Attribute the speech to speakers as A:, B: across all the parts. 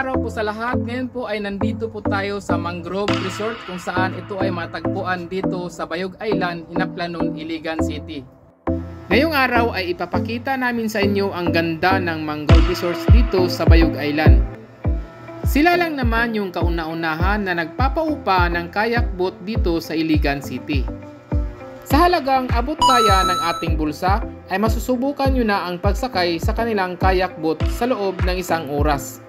A: araw po sa lahat. Ngayon po ay nandito po tayo sa Mangrove Resort kung saan ito ay matagpuan dito sa Bayog Island, Inaplanon, Iligan City. Ngayong araw ay ipapakita namin sa inyo ang ganda ng Mangrove Resorts dito sa Bayog Island. Sila lang naman yung kauna-unahan na nagpapaupa ng kayak boat dito sa Iligan City. Sa halagang abot kaya ng ating bulsa ay masusubukan nyo na ang pagsakay sa kanilang kayak boat sa loob ng 1 oras.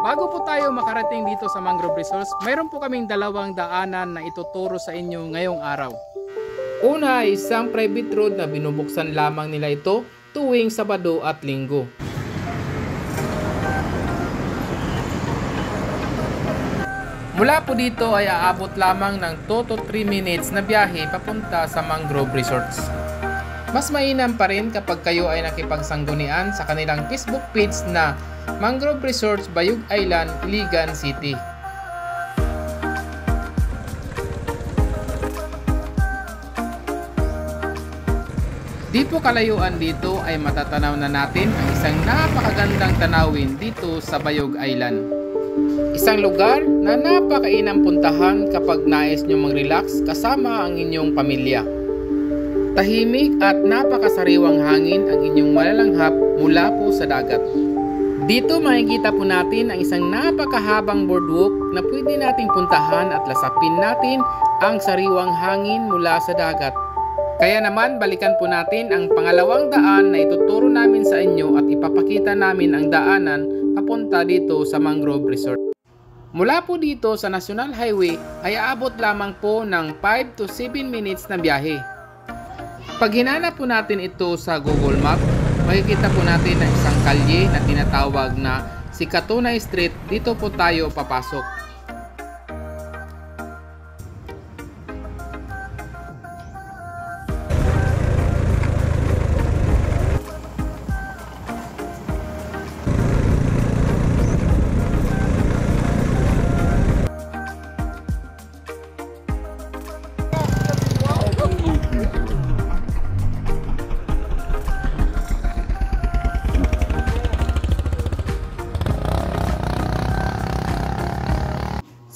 A: Bago po tayo makarating dito sa Mangrove Resorts, mayroon po kaming dalawang daanan na ituturo sa inyo ngayong araw. Una ay isang private road na binubuksan lamang nila ito tuwing Sabado at Linggo. Mula po dito ay aabot lamang ng 2 to 3 minutes na biyahe papunta sa Mangrove Resorts. Mas mainam pa rin kapag kayo ay nakipagsanggunian sa kanilang Facebook page na Mangrove Resorts Bayog Island, Iligan City. Di po kalayuan dito ay matatanaw na natin ang isang napakagandang tanawin dito sa Bayog Island. Isang lugar na napakainam puntahan kapag nais nyo mag-relax kasama ang inyong pamilya. Tahimik at napakasariwang hangin ang inyong malalanghap mula po sa dagat. Dito makikita po natin ang isang napakahabang boardwalk na pwede nating puntahan at lasapin natin ang sariwang hangin mula sa dagat. Kaya naman balikan po natin ang pangalawang daan na ituturo namin sa inyo at ipapakita namin ang daanan papunta dito sa Mangrove Resort. Mula po dito sa National Highway ay aabot lamang po ng 5 to 7 minutes na biyahe. Pag hinanap po natin ito sa Google Map, makikita po natin ang isang kalye na tinatawag na si Katunay Street. Dito po tayo papasok.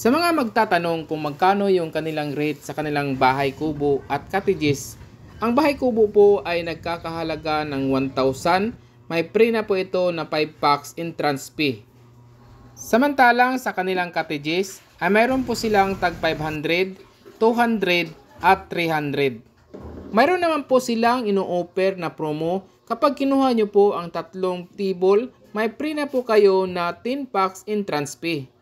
A: Sa mga magtatanong kung magkano yung kanilang rate sa kanilang bahay kubo at cottages, ang bahay kubo po ay nagkakahalaga ng 1,000. May free na po ito na 5 packs entrance fee. Samantalang sa kanilang cottages ay mayroon po silang tag 500, 200 at 300. Mayroon naman po silang ino-offer na promo. Kapag kinuha nyo po ang 3 table, may free na po kayo na 10 packs entrance fee.